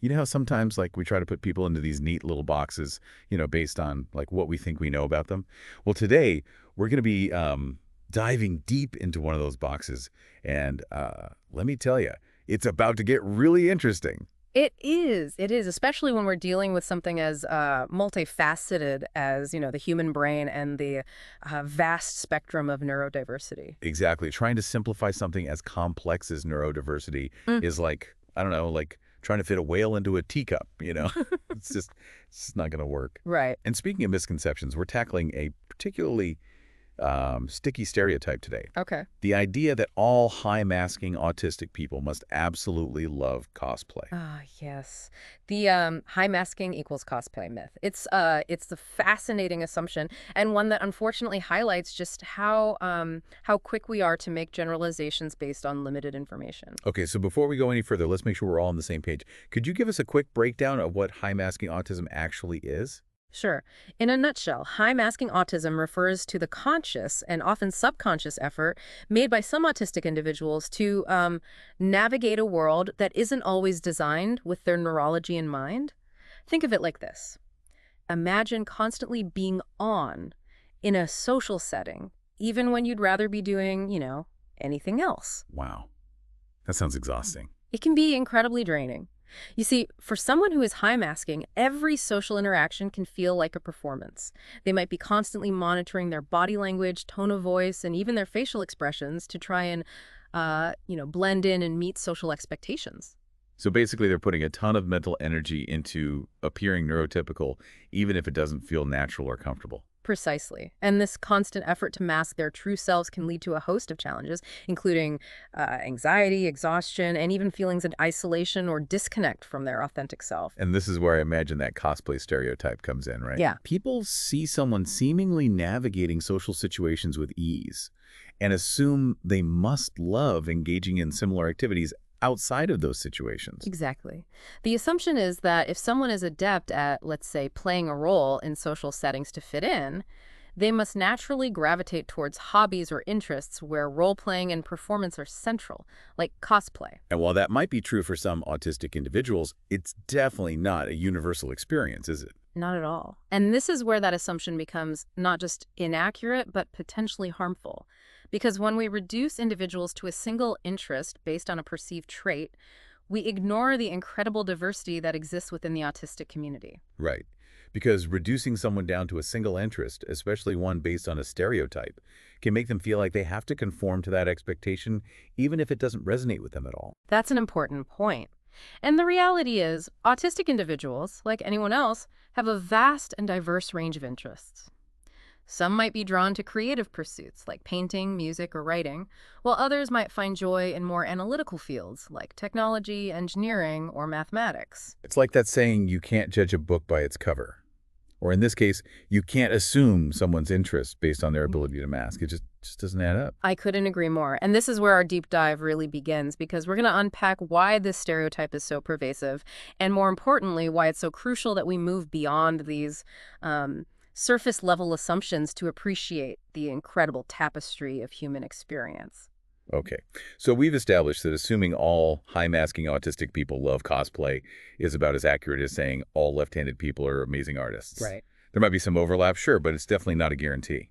You know how sometimes like we try to put people into these neat little boxes, based on like what we think we know about them? Well, today we're going to be diving deep into one of those boxes. And let me tell you, it's about to get really interesting. It is. It is, especially when we're dealing with something as multifaceted as, the human brain and the vast spectrum of neurodiversity. Exactly. Trying to simplify something as complex as neurodiversity is like, I don't know, like trying to fit a whale into a teacup. It's just not going to work. Right. And speaking of misconceptions, we're tackling a particularly sticky stereotype today. Okay. The idea that all high-masking autistic people must absolutely love cosplay. Ah, yes. The high masking equals cosplay myth. It's the fascinating assumption and one that unfortunately highlights just how quick we are to make generalizations based on limited information. Okay, so before we go any further, let's make sure we're all on the same page. Could you give us a quick breakdown of what high-masking autism actually is? Sure. In a nutshell, high masking autism refers to the conscious and often subconscious effort made by some autistic individuals to navigate a world that isn't always designed with their neurology in mind. Think of it like this. Imagine constantly being on in a social setting, even when you'd rather be doing, anything else. Wow, that sounds exhausting. It can be incredibly draining. You see, for someone who is high masking, every social interaction can feel like a performance. They might be constantly monitoring their body language, tone of voice, and even their facial expressions to try and, blend in and meet social expectations. So basically, they're putting a ton of mental energy into appearing neurotypical, even if it doesn't feel natural or comfortable. Precisely. And this constant effort to mask their true selves can lead to a host of challenges, including anxiety, exhaustion, and even feelings of isolation or disconnect from their authentic self. And this is where I imagine that cosplay stereotype comes in, right? Yeah. People see someone seemingly navigating social situations with ease and assume they must love engaging in similar activities outside of those situations. Exactly. The assumption is that if someone is adept at, let's say, playing a role in social settings to fit in, they must naturally gravitate towards hobbies or interests where role-playing and performance are central, like cosplay. And while that might be true for some autistic individuals, it's definitely not a universal experience, is it? Not at all. And this is where that assumption becomes not just inaccurate, but potentially harmful. Because when we reduce individuals to a single interest based on a perceived trait, we ignore the incredible diversity that exists within the autistic community. Right. Because reducing someone down to a single interest, especially one based on a stereotype, can make them feel like they have to conform to that expectation, even if it doesn't resonate with them at all. That's an important point. And the reality is, autistic individuals, like anyone else, have a vast and diverse range of interests. Some might be drawn to creative pursuits like painting, music, or writing, while others might find joy in more analytical fields like technology, engineering, or mathematics. It's like that saying, you can't judge a book by its cover. Or in this case, you can't assume someone's interest based on their ability to mask. It just doesn't add up. I couldn't agree more. And this is where our deep dive really begins, because we're going to unpack why this stereotype is so pervasive, and more importantly, why it's so crucial that we move beyond these surface level assumptions to appreciate the incredible tapestry of human experience. Okay, so we've established that assuming all high-masking autistic people love cosplay is about as accurate as saying all left-handed people are amazing artists. Right. There might be some overlap, sure, but it's definitely not a guarantee.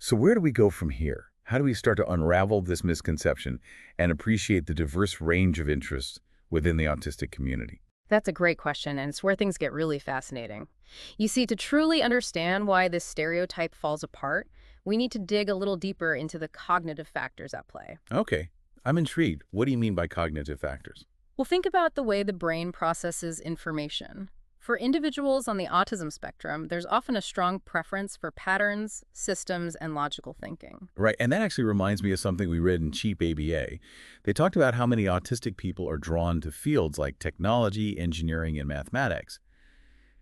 So where do we go from here? How do we start to unravel this misconception and appreciate the diverse range of interests within the autistic community? That's a great question, and it's where things get really fascinating. You see, to truly understand why this stereotype falls apart, we need to dig a little deeper into the cognitive factors at play. Okay, I'm intrigued. What do you mean by cognitive factors? Well, think about the way the brain processes information. For individuals on the autism spectrum, there's often a strong preference for patterns, systems, and logical thinking. Right, and that actually reminds me of something we read in Cheap ABA. They talked about how many autistic people are drawn to fields like technology, engineering, and mathematics.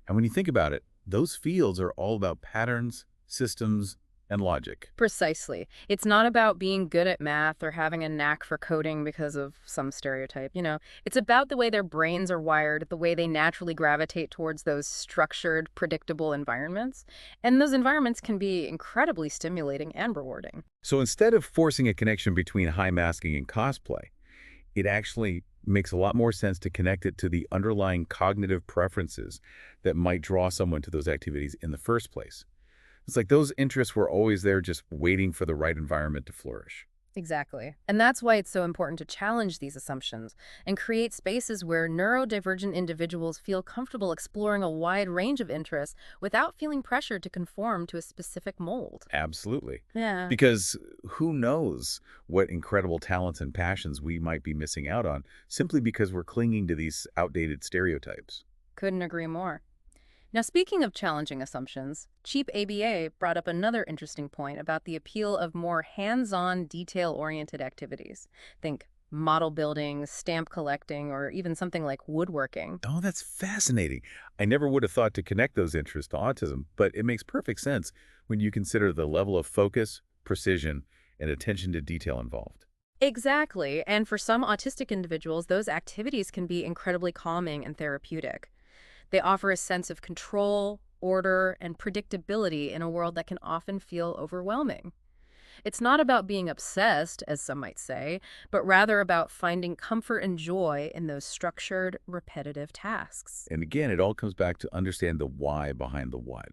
And when you think about it, those fields are all about patterns, systems, and logic. Precisely. It's not about being good at math or having a knack for coding because of some stereotype. It's about the way their brains are wired, the way they naturally gravitate towards those structured, predictable environments. And those environments can be incredibly stimulating and rewarding. So instead of forcing a connection between high masking and cosplay, it actually makes a lot more sense to connect it to the underlying cognitive preferences that might draw someone to those activities in the first place. It's like those interests were always there just waiting for the right environment to flourish. Exactly. And that's why it's so important to challenge these assumptions and create spaces where neurodivergent individuals feel comfortable exploring a wide range of interests without feeling pressured to conform to a specific mold. Absolutely. Yeah. Because who knows what incredible talents and passions we might be missing out on simply because we're clinging to these outdated stereotypes. Couldn't agree more. Now, speaking of challenging assumptions, Cheap ABA brought up another interesting point about the appeal of more hands-on, detail-oriented activities. Think model building, stamp collecting, or even something like woodworking. Oh, that's fascinating. I never would have thought to connect those interests to autism, but it makes perfect sense when you consider the level of focus, precision, and attention to detail involved. Exactly, and for some autistic individuals, those activities can be incredibly calming and therapeutic. They offer a sense of control, order, and predictability in a world that can often feel overwhelming. It's not about being obsessed, as some might say, but rather about finding comfort and joy in those structured, repetitive tasks. And again, it all comes back to understand the why behind the what.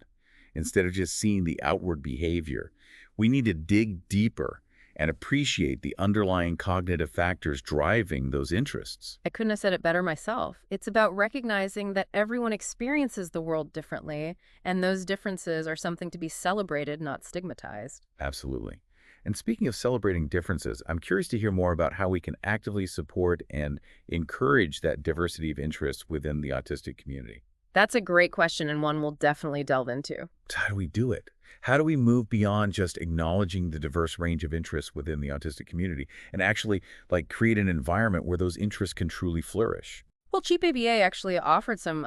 Instead of just seeing the outward behavior, we need to dig deeper and appreciate the underlying cognitive factors driving those interests. I couldn't have said it better myself. It's about recognizing that everyone experiences the world differently, and those differences are something to be celebrated, not stigmatized. Absolutely. And speaking of celebrating differences, I'm curious to hear more about how we can actively support and encourage that diversity of interests within the autistic community. That's a great question and one we'll definitely delve into. So how do we do it? How do we move beyond just acknowledging the diverse range of interests within the autistic community and actually create an environment where those interests can truly flourish? Well, Cheap ABA actually offered some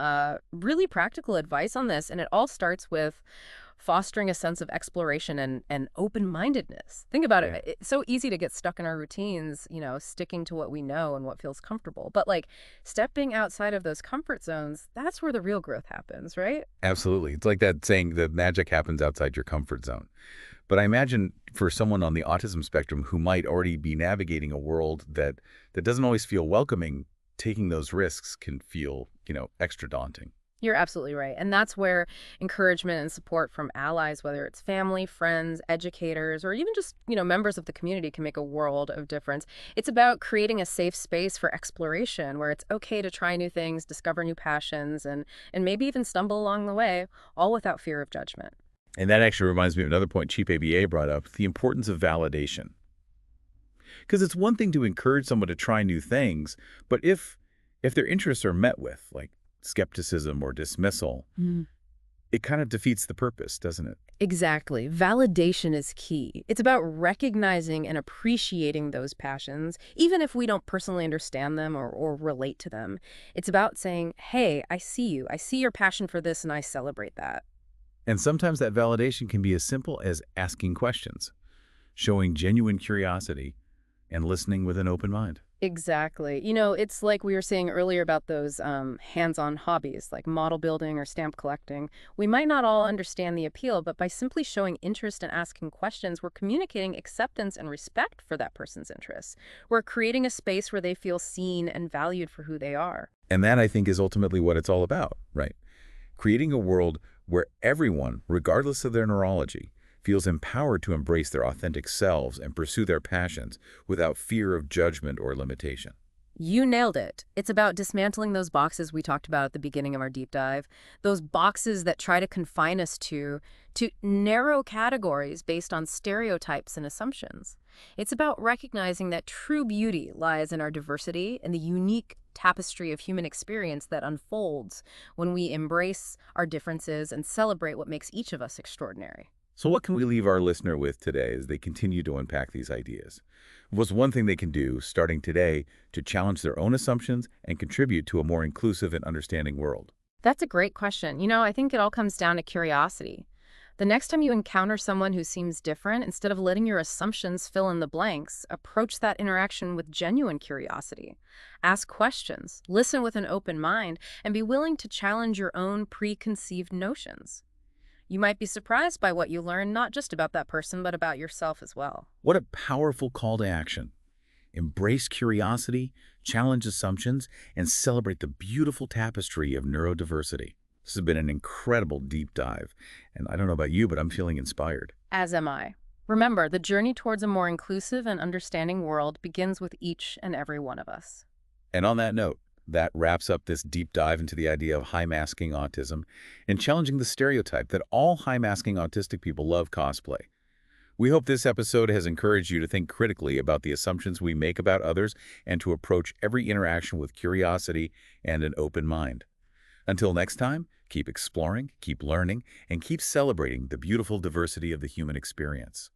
really practical advice on this, and it all starts with fostering a sense of exploration and open-mindedness. Think about Yeah, it. It's so easy to get stuck in our routines, sticking to what we know and what feels comfortable. But like stepping outside of those comfort zones, that's where the real growth happens, right? absolutely. It's like that saying, the magic happens outside your comfort zone. But I imagine for someone on the autism spectrum who might already be navigating a world that doesn't always feel welcoming, taking those risks can feel, extra daunting. You're absolutely right. And that's where encouragement and support from allies, whether it's family, friends, educators, or even just, members of the community can make a world of difference. It's about creating a safe space for exploration where it's okay to try new things, discover new passions, and maybe even stumble along the way, all without fear of judgment. And that actually reminds me of another point Cheap ABA brought up, the importance of validation. Because it's one thing to encourage someone to try new things, but if their interests are met with, like skepticism or dismissal, it kind of defeats the purpose, doesn't it? Exactly. Validation is key. It's about recognizing and appreciating those passions, even if we don't personally understand them or relate to them. It's about saying, hey, I see you. I see your passion for this, and I celebrate that. And sometimes that validation can be as simple as asking questions, showing genuine curiosity, and listening with an open mind. Exactly. It's like we were saying earlier about those hands-on hobbies, like model building or stamp collecting. We might not all understand the appeal, but by simply showing interest and asking questions, we're communicating acceptance and respect for that person's interests. We're creating a space where they feel seen and valued for who they are. And that, I think, is ultimately what it's all about, right? Creating a world where everyone, regardless of their neurology, feels empowered to embrace their authentic selves and pursue their passions without fear of judgment or limitation. You nailed it. It's about dismantling those boxes we talked about at the beginning of our deep dive. Those boxes that try to confine us to narrow categories based on stereotypes and assumptions. It's about recognizing that true beauty lies in our diversity and the unique tapestry of human experience that unfolds when we embrace our differences and celebrate what makes each of us extraordinary. So what can we leave our listener with today as they continue to unpack these ideas? What's one thing they can do, starting today, to challenge their own assumptions and contribute to a more inclusive and understanding world? That's a great question. I think it all comes down to curiosity. The next time you encounter someone who seems different, instead of letting your assumptions fill in the blanks, approach that interaction with genuine curiosity. Ask questions, listen with an open mind, and be willing to challenge your own preconceived notions. You might be surprised by what you learn, not just about that person, but about yourself as well. What a powerful call to action. embrace curiosity, challenge assumptions, and celebrate the beautiful tapestry of neurodiversity. This has been an incredible deep dive, and I don't know about you, but I'm feeling inspired. As am I. Remember, the journey towards a more inclusive and understanding world begins with each and every one of us. And on that note, that wraps up this deep dive into the idea of high-masking autism and challenging the stereotype that all high-masking autistic people love cosplay. We hope this episode has encouraged you to think critically about the assumptions we make about others and to approach every interaction with curiosity and an open mind. Until next time, keep exploring, keep learning, and keep celebrating the beautiful diversity of the human experience.